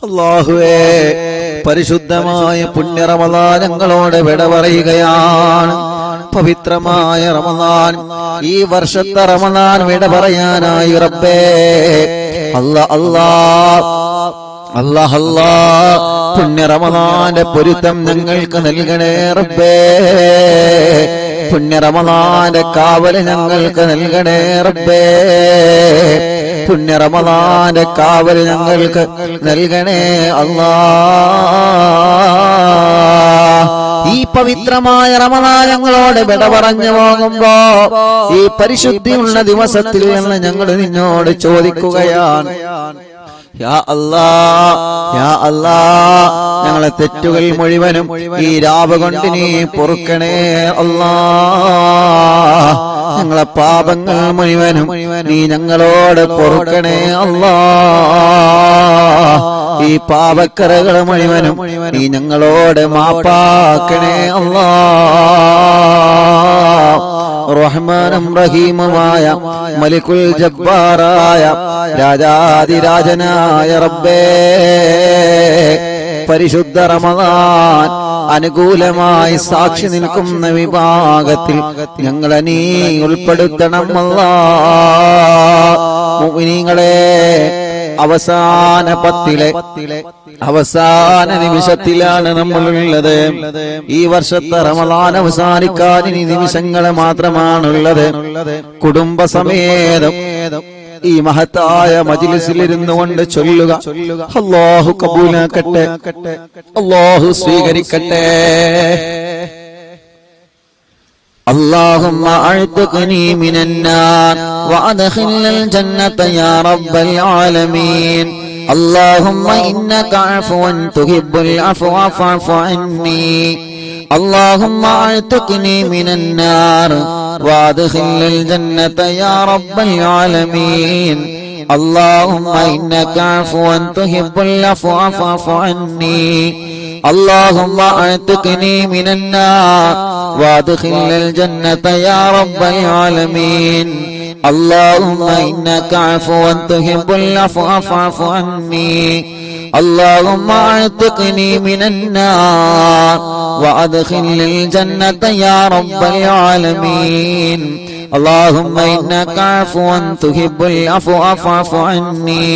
അല്ലാഹുവേ, പരിശുദ്ധമായ പുണ്യ റമളാൻ ഞങ്ങളോട് വിട പറയുകയാണ്. പവിത്രമായ റമളാൻ, ഈ വർഷത്തെ റമളാൻ വിട പറയാനായി റബ്ബേ. അല്ലാഹ് പുണ്യ റമളാന്റെ പൊരുത്തം ഞങ്ങൾക്ക് നൽകണേ റബ്ബേ. പുണ്യ റമളാന്റെ കാവല് ഞങ്ങൾക്ക് നൽകണേ റബ്ബേ. പുണ്യ റമളാന്റെ കാവല് ഞങ്ങൾക്ക് നൽകണേ അല്ലാഹ്. ഈ പവിത്രമായ റമളാൻ ഞങ്ങളോട് വിട പറഞ്ഞു പോകുമ്പോ ഈ പരിശുദ്ധിയുള്ള ദിവസത്തിൽ നിന്ന് ഞങ്ങൾ നിന്നോട് ചോദിക്കുകയാണ്, യാ അല്ലാഹ്, യാ അല്ലാഹ്, ഞങ്ങളെ തെറ്റുകൾ മുഴുവനും ഈ രാവ് കൊണ്ട് നീ പൊറുക്കണേ അല്ലാഹ്. ഞങ്ങളെ പാപങ്ങൾ മുഴുവനും നീ ഞങ്ങളോട് പൊറുക്കണേ അല്ലാഹ്. ഈ പാപക്കറകൾ മുഴുവനും നീ ഞങ്ങളോട് മാപ്പാക്കണേ അല്ലാഹ്. റഹ്മാനും റഹീമുമായ മലിക്കുൽ ജബ്ബാറായ രാജാതിരാജനായ റബ്ബേ, പരിശുദ്ധ റമളാൻ അനുകൂലമായി സാക്ഷി നിൽക്കുന്ന വിഭാഗത്തിൽ ഞങ്ങളെ നീ ഉൾപ്പെടുത്തണം അല്ലാഹ്. മുഅ്മിനീങ്ങളെ, അവസാന പത്തിലെ അവസാന നിമിഷത്തിലാണ് നമ്മളുള്ളത്. ഈ വർഷത്തെ റമളാൻ അവസാനിക്കാൻ ഇനി നിമിഷങ്ങൾ മാത്രമാണുള്ളത്. കുടുംബസമേതം ഈ മഹത്തായ മജ്ലിസിൽ ഇരുന്നു കൊണ്ട് ചൊല്ലുക, അല്ലാഹു കബൂലാക്കട്ടെ, അല്ലാഹു സ്വീകരിക്കട്ടെ. اللهم اعتقني من النار وادخلنا الجنة يا رب العالمين. اللهم إنك عفو تحب العفو فاعف عني. اللهم اعتقني من النار وادخلنا الجنة يا رب العالمين. اللهم إنك عفو تحب العفو فاعف عني. اللهم اعتقني من النار وادخلنا الجنة يا رب العالمين. اللهم إنك عفو تحب العفو فاعف عني. اللهم اعتقني من النار وادخلنا الجنة يا رب العالمين. اللهم إنك عفو تحب العفو فاعف عني.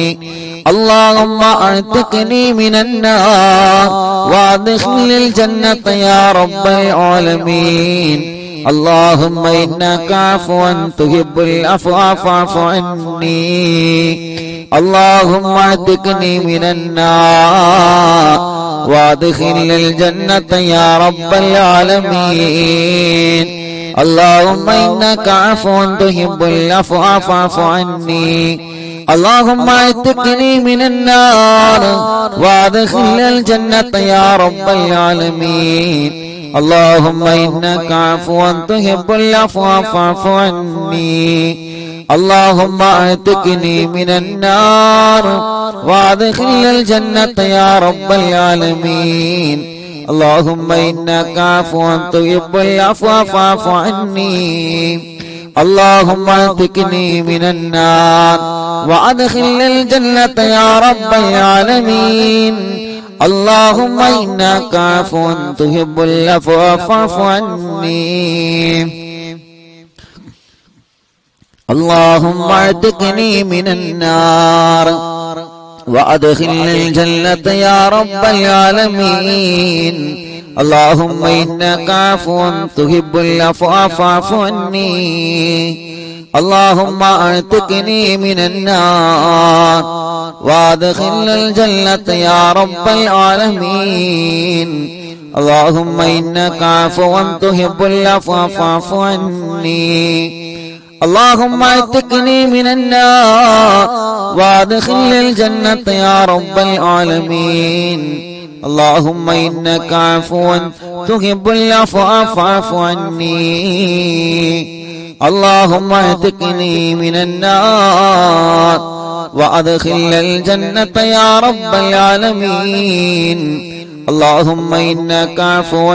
اللهم اعتقني من النار وادخلنا الجنة يا رب العالمين. اللهم إنك عفو تحب العفو فاعف عني. اللهم اعتقني من النار وادخلنا الجنة يا رب العالمين. اللهم إنك عفو تحب العفو فاعف عني. اللهم اعتقني من النار وادخلنا الجنة يا رب العالمين. اللهم إنك عفو تحب العفو فاعف عني. اللهم اعتقني من النار وادخلنا الجنة يا رب العالمين. اللهم إنك عفو تحب العفو فاعف عني. اللهم اعتقني من النار وادخلنا الجنة يا رب العالمين. اللهم إنك عفو تحب العفو فاعف عني. اللهم اعتقني من النار وادخلنا الجنة يا رب العالمين. اللهم إنك عفو تحب العفو فاعف عني. اللهم اعتقني من النار وادخلنا الجنة يا رب العالمين. اللهم إنك عفو تحب العفو فاعف عني. اللهم اعتقني من النار وادخلنا الجنة يا رب العالمين. اللهم إنك عفو تحب العفو فاعف عني. اللهم اعتقني من النار وادخلنا الجنة يا رب العالمين. اللهم إنك عفو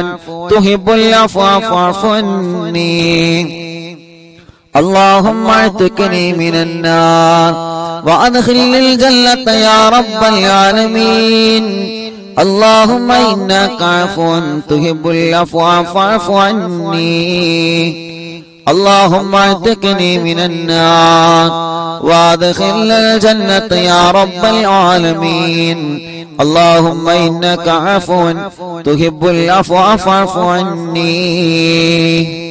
تحب العفو فاعف عني. اللهم اعتقني من النار وأدخلني الجنة يا رب العالمين. اللهم إنك عفو تحب العفو فاعف عني. اللهم اعتقني من النار وادخلنا الجنة يا رب العالمين. اللهم إنك عفو تحب العفو فاعف عني.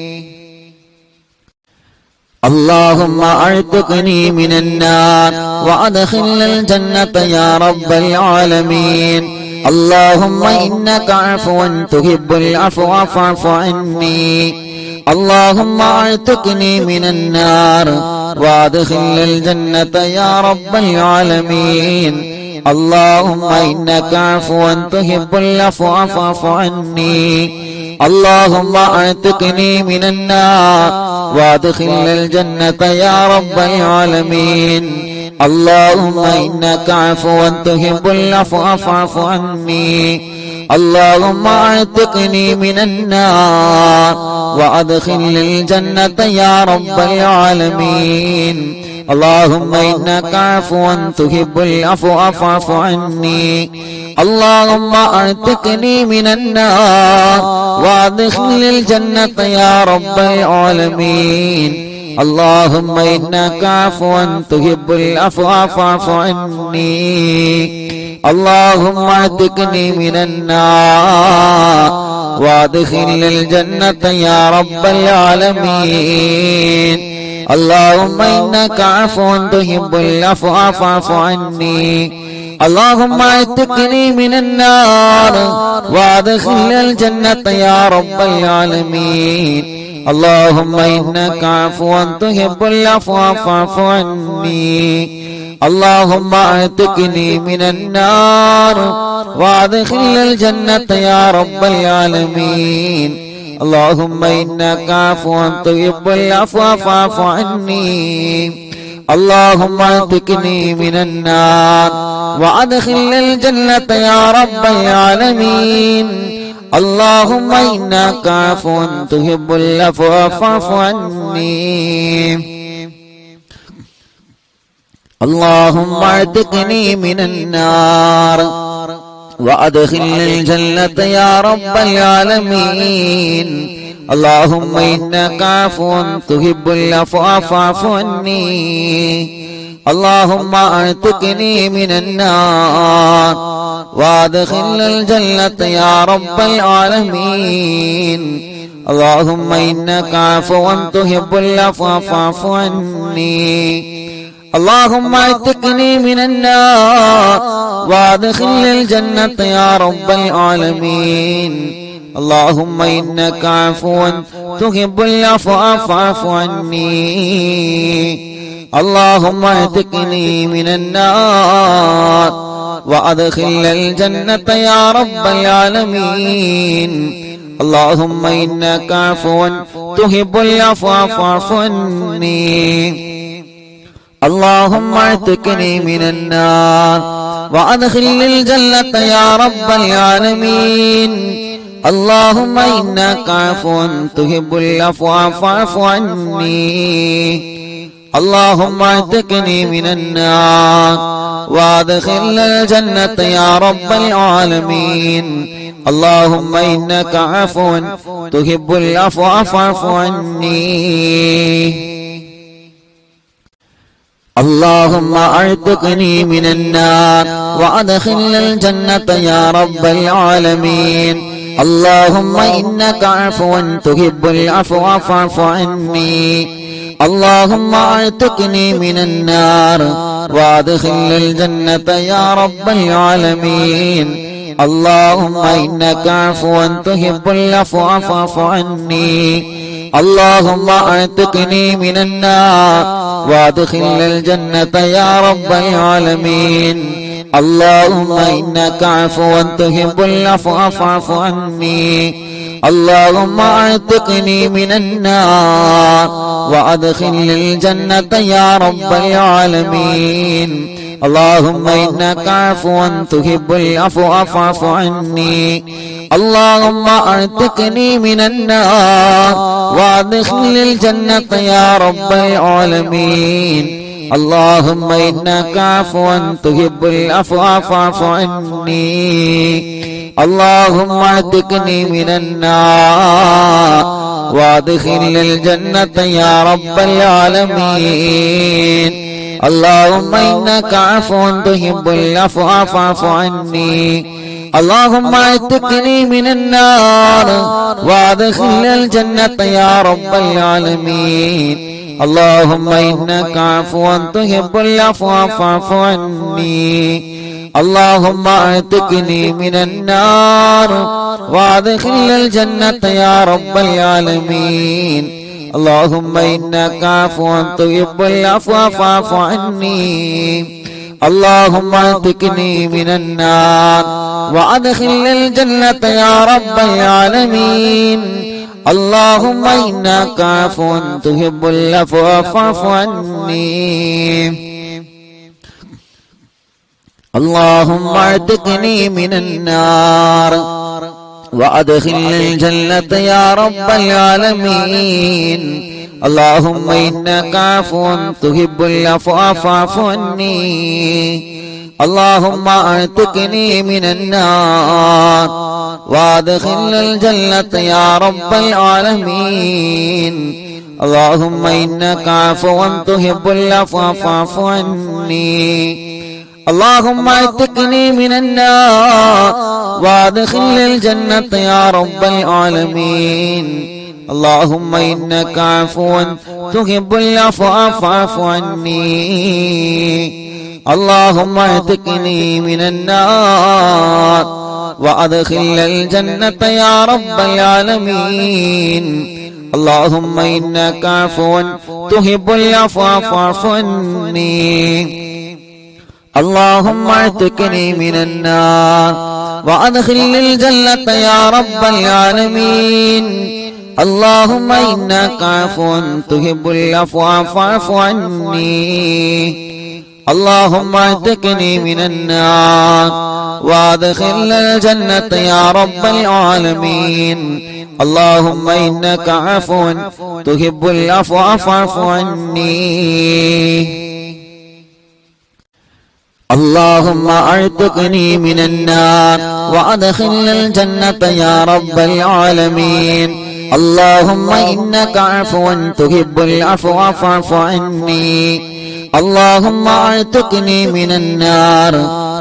اللهم اعتقني من النار وادخلنا الجنة يا رب العالمين. اللهم إنك عفو تحب العفو فاعف عني. اللهم اعتقني من النار وادخلنا الجنة يا رب العالمين. اللهم إنك عفو تحب العفو فاعف عني. اللهم اعتقني من النار وادخلنا الجنة يا رب العالمين. اللهم إنك عفو تحب العفو فاعف عني. اللهم اعتقني من النار وادخلنا الجنة يا رب العالمين. اللهم إنك عفو تحب العفو فاعف عني. اللهم اعتقني من النار وادخلنا الجنة يا رب العالمين. اللهم إنك عفو تحب العفو فاعف عني. اللهم اعتقني من النار وادخلنا الجنة يا رب العالمين. اللهم إنك عفو تحب العفو فاعف عني. اللهم اعتقني من النار وادخلنا الجنة يا رب العالمين. اللهم إنك عفو تحب العفو فاعف عني. اللهم اعتقني من النار وادخلنا الجنة يا رب العالمين. اللهم إنك عفو تحب العفو فاعف عني. اللهم اعتقني من النار وادخلنا الجنة يا رب العالمين. اللهم إنك عفو تحب العفو فاعف عني. اللهم اعتقني من النار وادخلنا الجنة يا رب العالمين. اللهم إنك عفو تحب العفو فاعف عني. اللهم اعتقني من النار وادخلنا الجنة يا رب العالمين. اللهم إنك عفو تحب العفو فاعف عني. اللهم اعتقني من النار وادخلنا الجنة يا رب العالمين. اللهم إنك عفو تحب العفو فاعف عني. اللهم اعتقني من النار وادخلنا الجنة يا رب العالمين. اللهم إنك عفو تحب العفو فاعف عني. اللهم اعتقني من النار وادخلنا الجنة يا رب العالمين. اللهم إنك عفو تحب العفو فاعف عني. اللهم اعتقني من النار وادخلنا الجنة يا رب العالمين. اللهم إنك عفو تحب العفو فاعف عني. اللهم اعتقني من النار وادخلنا الجنة يا رب العالمين. اللهم إنك عفو تحب العفو فاعف عني. اللهم اعتقني من النار وادخلنا الجنة يا رب العالمين. اللهم إنك عفو تحب العفو فاعف عني. اللهم اعتقني من النار وادخلنا الجنة يا رب العالمين. اللهم إنك عفو تحب العفو فاعف عني. اللهم اعتقني من النار وادخلنا الجنة يا رب العالمين. اللهم إنك عفو تحب العفو فاعف عني. اللهم اعتقني من النار وادخلنا الجنة يا رب العالمين. اللهم إنك عفو تحب العفو فاعف عني اللهم اعتقني من النار وادخلني الجنة يا رب العالمين اللهم إنك عفو تحب العفو فاعف عني اللهم اعتقني من النار وادخلني الجنة يا رب العالمين اللهم إنك عفو تحب العفو فاعف عني اللهم اعتقني من النار وادخلني الجنة يا رب العالمين اللهم إنك عفو تحب العفو فاعف عني اللهم اعتقني من النار وادخلني الجنة يا رب العالمين اللهم إنك عفو تحب العفو فاعف عني اللهم اعتقني من النار وادخلني الجنة يا رب العالمين اللهم إنك عفو تحب العفو فاعف عني اللهم اعتقني من النار وادخلني الجنة يا رب العالمين اللهم إنك عفو تحب العفو فاعف عني اللهم اعتقني من النار وادخلني الجنة يا رب العالمين اللهم إنك عفو تحب العفو فاعف عني اللهم اعتقني من النار وادخلني الجنة يا رب العالمين اللهم إنك عفو تحب العفو فاعف عني اللهم اعتقني من النار وادخلني الجنة يا رب العالمين اللهم إنك عفو تحب العفو فاعف عني اللهم اعتقني من النار وادخلني الجنة يا رب العالمين اللهم إنك عفو تحب العفو فاعف عني اللهم اعتقني من النار وادخلني الجنة يا رب العالمين اللهم إنك عفو تحب العفو فاعف عني اللهم اعتقني من النار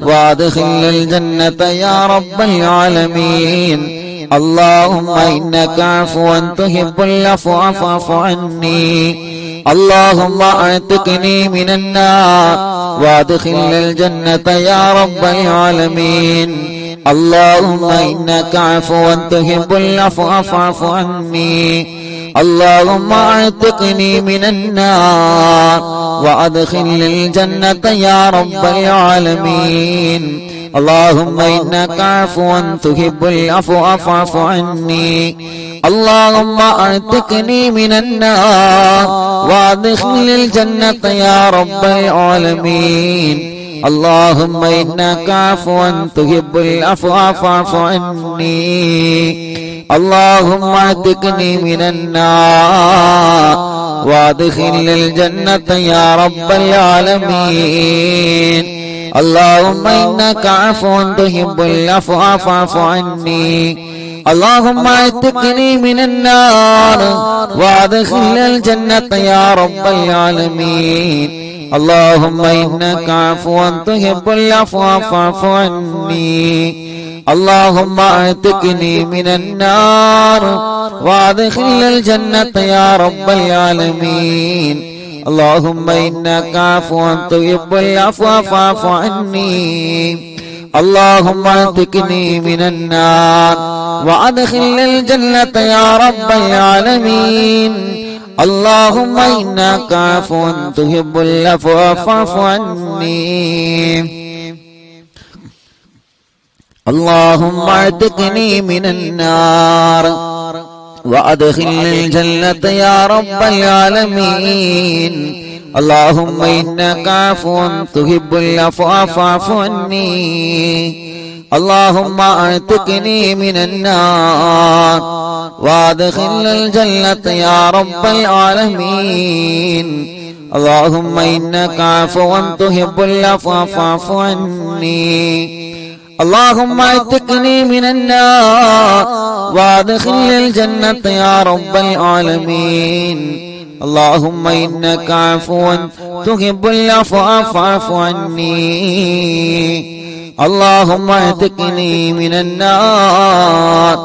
وادخلني الجنة يا رب العالمين اللهم إنك عفو تحب العفو فاعف عني اللهم اعتقني من النار وادخلني الجنة يا رب العالمين اللهم إنك عفو تحب العفو فاعف عني اللهم اعتقني من النار وادخلني الجنة يا رب العالمين اللهم إنك عفو تحب العفو فاعف عني اللهم اعتقني من النار وادخلني الجنة يا رب العالمين اللهم إنك عفو تحب العفو فاعف عني اللهم اعتقني من النار وادخلني الجنة يا رب العالمين اللهم إنك عفو تحب العفو فاعف عني اللهم اعتقني من النار وادخلني الجنة يا رب العالمين اللهم إنك عفو تحب العفو فاعف عني اللهم اعتقني من النار وادخلني الجنة يا رب العالمين اللهم إنك عفو تحب العفو فاعف عني اللهم اعتقني من النار وادخلني الجنة يا رب العالمين اللهم إنك عفو تحب العفو فاعف عني اللهم اعتقني من النار وادخلني الجنة يا رب العالمين اللهم إنك عفو تحب العفو فاعف عني اللهم اعتقني من النار وادخلني الجنة يا رب العالمين اللهم إنك عفو تحب العفو فاعف عني اللهم اعتقني من النار وادخلني الجنة يا رب العالمين اللهم إنك عفو تحب العفو فاعف عني اللهم اعتقني من النار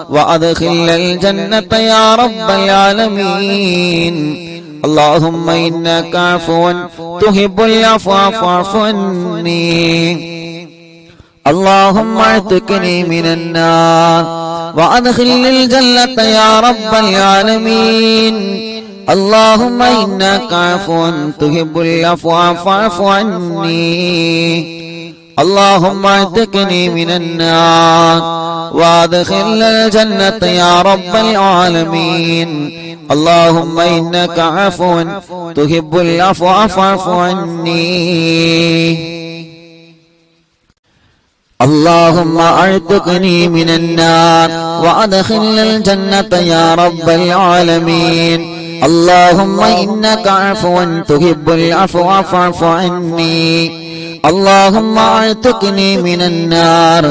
وادخلني الجنة يا رب العالمين اللهم إنك عفو تحب العفو فاعف عني اللهم اعتقني من النار وادخلني الجنة يا رب العالمين اللهم إنك عفو تحب العفو فاعف عني اللهم اعتقني من النار وادخلني الجنة يا رب العالمين اللهم إنك عفو تحب العفو فاعف عني اللهم اعتقني من النار وادخلني الجنة يا رب العالمين اللهم إنك عفو تحب العفو فاعف عني اللهم اعتقني من النار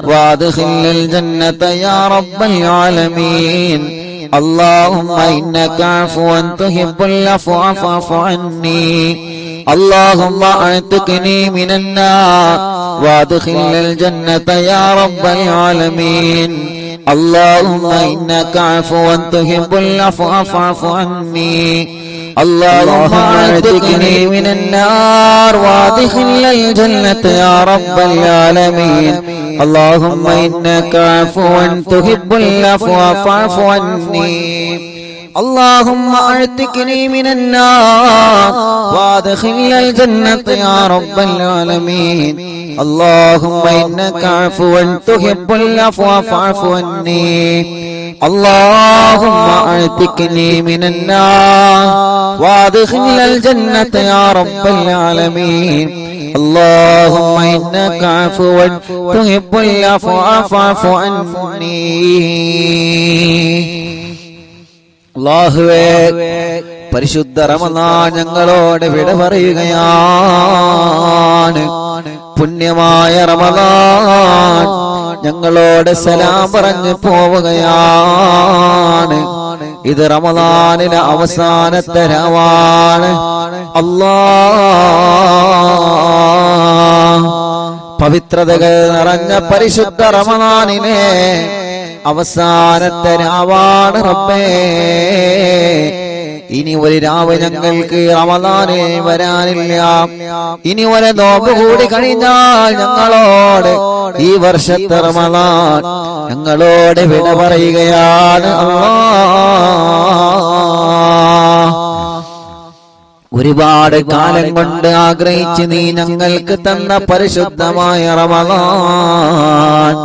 وادخلني الجنة يا رب العالمين اللهم إنك عفو تحب العفو فاعف عني اللهم اعتقني من النار وادخلني الجنة يا رب العالمين اللهم إنك عفو تحب العفو فاعف عني اللهم اعتقني من النار وادخلني الجنة يا رب العالمين اللهم إنك عفو تحب العفو فاعف عني اللهم اعتقني من النار وادخلني الجنة يا رب العالمين اللهم إنك عفو تحب العفو فاعف عني اللهم اعتقني من النار وادخلني الجنة يا رب العالمين اللهم إنك عفو تحب العفو فاعف عني അല്ലാഹുവേ പരിശുദ്ധ റമളാൻ ഞങ്ങളോട് വിട പറയുകയാണ് പുണ്യമായ റമളാൻ ഞങ്ങളോട് സലാം പറഞ്ഞു പോവുകയാണ് ഇത് റമളാനിലെ അവസാനത്തെ രാവാണ് അല്ലാഹ് പവിത്രതകൾ നിറഞ്ഞ പരിശുദ്ധ റമളാനിലെ അവസാനത്തെ രാവാണ് റബ്ബേ ഇനി ഒരു രാവ് ഞങ്ങൾക്ക് റമളാനിൽ വരാനില്ല ഇനി ഒരു നോമ്പ് കൂടി കഴിഞ്ഞാൽ ഞങ്ങളോട് ഈ വർഷത്തെ റമളാൻ ഞങ്ങളോട് വിട പറയുകയാണ് അല്ലാഹ് ഒരുപാട് കാലം കൊണ്ട് ആഗ്രഹിച്ച് നീ ഞങ്ങൾക്ക് തന്ന പരിശുദ്ധമായ റമളാൻ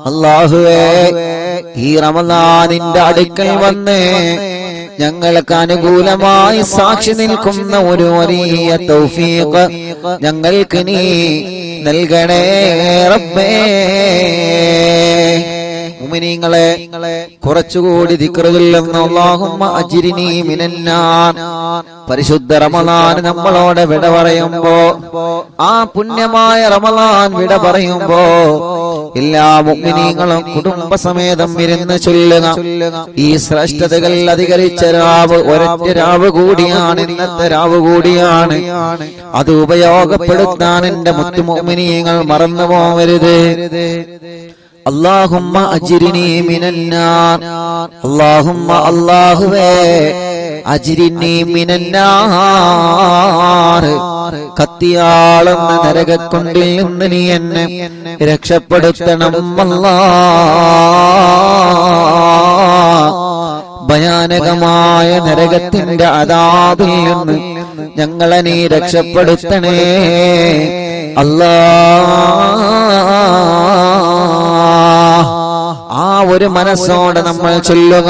അല്ലാഹുവേ ഈ റമളാനിന്റെ അടുക്കൽ വന്ന് ഞങ്ങൾക്ക് അനുകൂലമായി സാക്ഷി നിൽക്കുന്ന ഒരു വലിയ തൗഫീഖ് ഞങ്ങൾക്ക് നീ നൽകണേ റബ്ബേ മുഅ്മിനീങ്ങളെ കുറച്ചുകൂടി ദിക്ർ ചൊല്ലുന്ന അല്ലാഹുമ്മ അജ്രിനി മിനന്നാർ പരിശുദ്ധ റമളാൻ നമ്മളോട് വിട പറയുമ്പോ ആ പുണ്യമായ റമളാൻ വിട പറയുമ്പോ എല്ലാ മുഅ്മിനീങ്ങളും കുടുംബസമേതം ഇരുന്ന് ചൊല്ലുക ഈ ശ്രേഷ്ഠതകൾ അധികരിച്ച രാവ് ഒരൊറ്റ രാവ് കൂടിയാണ് ഇന്നത്തെ രാവ് കൂടിയാണ് അത് ഉപയോഗപ്പെടുത്താൻ എന്റെ മുത്തു മുഅ്മിനീങ്ങൾ മറന്നു പോകരുത് اللهم أجرني من النار اللهم അല്ലാഹുവേ അജ്രിനി മിനന്നാർ കത്തിയാളുന്ന നരകക്കൊണ്ടിൽ നിന്ന് നീ എന്നെ രക്ഷപ്പെടുത്തണം അല്ലാഹ് ഭയാനകമായ നരകത്തിന്റെ അദാബിൽ നിന്ന് ഞങ്ങളെ നീ രക്ഷപ്പെടുത്തണേ അല്ലാഹ് ആ ഒരു മനസ്സോടെ നമ്മൾ ചൊല്ലുക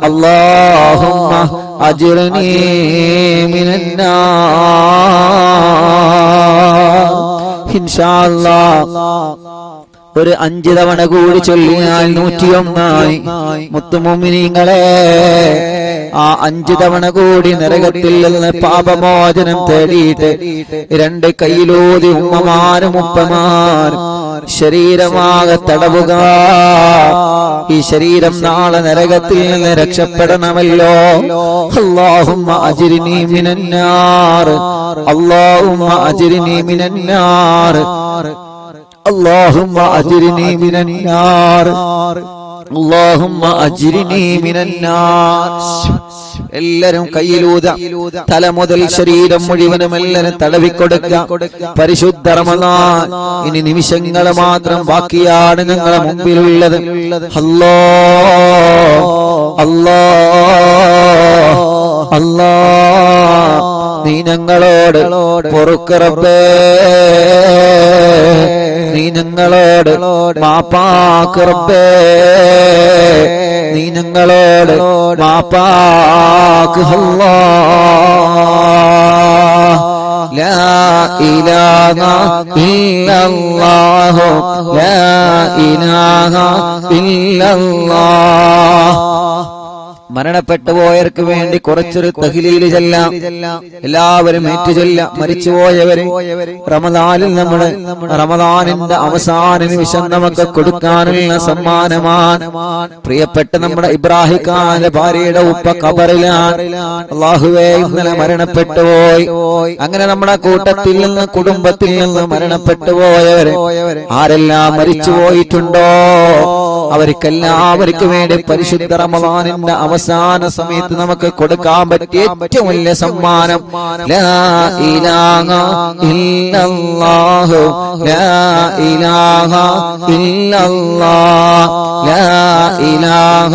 اللهم أجرني من النار إن شاء الله ഒരു 5 തവണ കൂടി ചൊല്ലിയാൽ 101 മുത്തുമുഅ്മിനീങ്ങളെ ആ 5 തവണ കൂടി നരകത്തിൽ നിന്ന് പാപമോചനം തേടിയിട്ട് 2 കൈയിലൂതി ഉമ്മമാരും ഉപ്പമാരും ശരീരമാകെ തടവുക. ഈ ശരീരം നാളെ നരകത്തിൽ നിന്ന് രക്ഷപ്പെടണമല്ലോ. അല്ലാഹുമ്മ അജ്രിനി മിനന്നാർ, അല്ലാഹുമ്മ അജ്രിനി മിനന്നാർ, اللهم أجرني من النار, اللهم أجرني من النار. എല്ലാരും കയ്യിലൂത, തല മുതൽ ശരീരം മുഴുവനും എല്ലാരും തടവിക്കൊടുക്കുക. പരിശുദ്ധ റമളാൻ ഇനി നിമിഷങ്ങൾ മാത്രം ബാക്കിയാണ് ഞങ്ങളുടെ മുമ്പിലുള്ളത്. അല്ലാഹ് അല്ലാഹ് അല്ലാഹ് നീ ഞങ്ങളോട് പൊറുക്ക് റബ്ബേ, നീ ഞങ്ങളോട് മാപ്പാക്ക് റബ്ബേ, നീ ഞങ്ങളോട് മാപ്പാക്ക്. അല്ലാഹ് ലാ ഇലാഹ ഇല്ലല്ലാഹു, ലാ ഇലാഹ ഇല്ലല്ലാഹ്. മരണപ്പെട്ടു പോയവർക്ക് വേണ്ടി കുറച്ചൊരു തഹ്ലീൽ ചൊല്ലാം. എല്ലാവരും ഏറ്റുചൊല്ലാം. മരിച്ചുപോയവരെ റമദാനിൽ നമ്മുടെ റമദാനിന്റെ അവസാന നിമിഷം നമുക്ക് കൊടുക്കാനുള്ള സമ്മാനമാണ്. പ്രിയപ്പെട്ട നമ്മുടെ ഇബ്രാഹിം ഖാന്റെ ഭാര്യയുടെ ഉപ്പ ഖബറിലാണ്. അല്ലാഹുവേ ഇന്നലെ മരണപ്പെട്ടു പോയി. അങ്ങനെ നമ്മുടെ കൂട്ടത്തിൽ നിന്ന് കുടുംബത്തിൽ നിന്ന് മരണപ്പെട്ടു പോയവരെ ആരെല്ലാം മരിച്ചു പോയിട്ടുണ്ടോ അവർക്കെല്ലാവർക്കും വേണ്ടി പരിശുദ്ധ റമദാനിന്റെ അവസാന സമയത്ത് നമുക്ക് കൊടുക്കാൻ പറ്റിയ ഏറ്റവും വലിയ സമ്മാനം ലാ ഇലാഹ ഇല്ലല്ലാഹു, ലാ ഇലാഹ ഇല്ലല്ലാഹ്, ലാ ഇലാഹ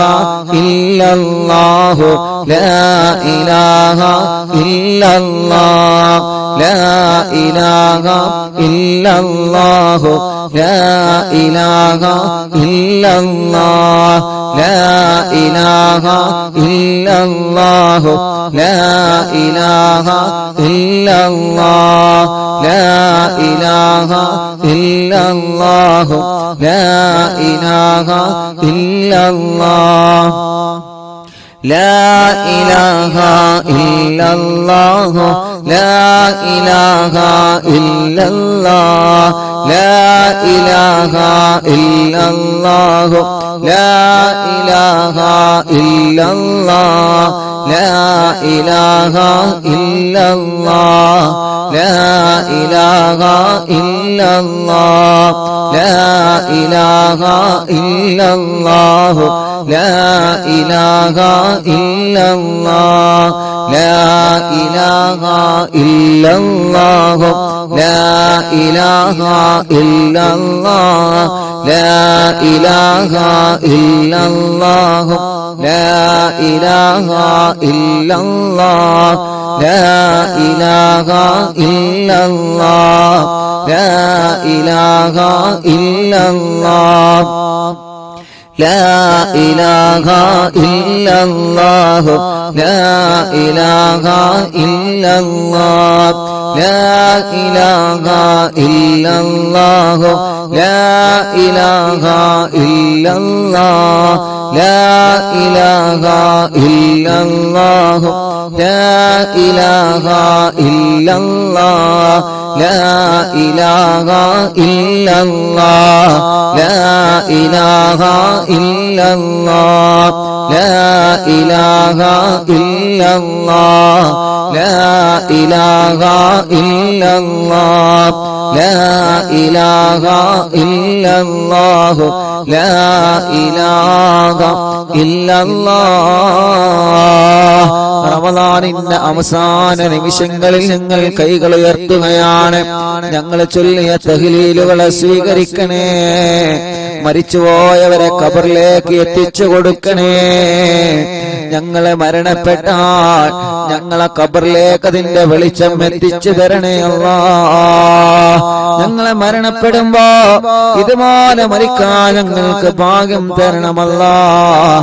ഇല്ലല്ലാഹു, ലാ ഇലാഹ ഇല്ലല്ലാഹ്, ലാ ഇലാഹ ഇല്ലല്ലാഹു, ലാ ഇലാഹ ഇല്ലല്ലാഹ്, ലാ ഇലാഹ ഇല്ലല്ലാഹു, ലാ ഇലാഹ ഇല്ലല്ലാഹ്, ലാ ഇലാഹ ഇല്ലല്ലാഹു, ലാ ഇലാഹ ഇല്ലല്ലാഹ്, ലാ ഇലാഹ ഇല്ലല്ലാഹു, ലാ ഇലാഹ ഇല്ലല്ലാഹ്, ലാ ഇലാഹ ഇല്ലല്ലാഹു, ലാ ഇലാഹ ഇല്ലല്ലാഹ്, ലാ ഇലാഹ ഇല്ലല്ലാഹ്, ലാ ഇലാഹ ഇല്ലല്ലാഹ്, ലാ ഇലാഹ ഇല്ലല്ലാഹു, ലാ ഇലാഹ ഇല്ലല്ലാഹ്, ലാ ഇലാഹ ഇല്ലല്ലാഹു, ലാ ഇലാഹ ഇല്ലല്ലാഹ്, ലാ ഇലാഹ ഇല്ലല്ലാഹു, ലാ ഇലാഹ ഇല്ലല്ലാഹ്, ലാ ഇലാഹ ഇല്ലല്ലാഹ്, ലാ ഇലാഹ ഇല്ലല്ലാഹ്, ലാ ഇലാഹ ഇല്ലല്ലാഹു, ലാ ഇലാഹ ഇല്ലല്ലാഹ്, ലാ ഇലാഹ ഇല്ലല്ലാഹു, ലാ ഇലാഹ ഇല്ലല്ലാഹ്, ലാ ഇലാഹ ഇല്ലല്ലാഹു, ലാ ഇലാഹ ഇല്ലല്ലാഹ്, ലാ ഇലാഹ ഇല്ലല്ലാഹ്, ലാ ഇലാഹ ഇല്ലല്ലാഹ്, ലാ ഇലാഹ ഇല്ലല്ലാഹ്, ലാ ഇലാഹ ഇല്ലല്ലാഹ്, ലാ ഇലാഹ ഇല്ലല്ലാഹു, ലാ ഇലാഹ ഇല്ലല്ലാഹ്. റമദാനിന്റെ അവസാന നിമിഷങ്ങളിൽ ഞങ്ങൾ കൈകൾ ഉയർത്തുകയാണ്. ഞങ്ങൾ ചൊല്ലിയ തഹ്ലീലുകളെ സ്വീകരിക്കണേ. മരിച്ചുപോയവരെ ഖബറിലേക്ക് എത്തിച്ചു കൊടുക്കണേ. ഞങ്ങളെ മരണപ്പെട്ടാൽ ഞങ്ങളെ ഖബറിലേക്ക് അതിന്റെ വെളിച്ചം എത്തിച്ചു തരണേ അല്ലാഹ്. ഞങ്ങളെ മരണപ്പെടുമ്പോ ഇതുപോലെ മരിക്കാൻ ഞങ്ങൾക്ക് ഭാഗ്യം തരണമല്ലാഹ്.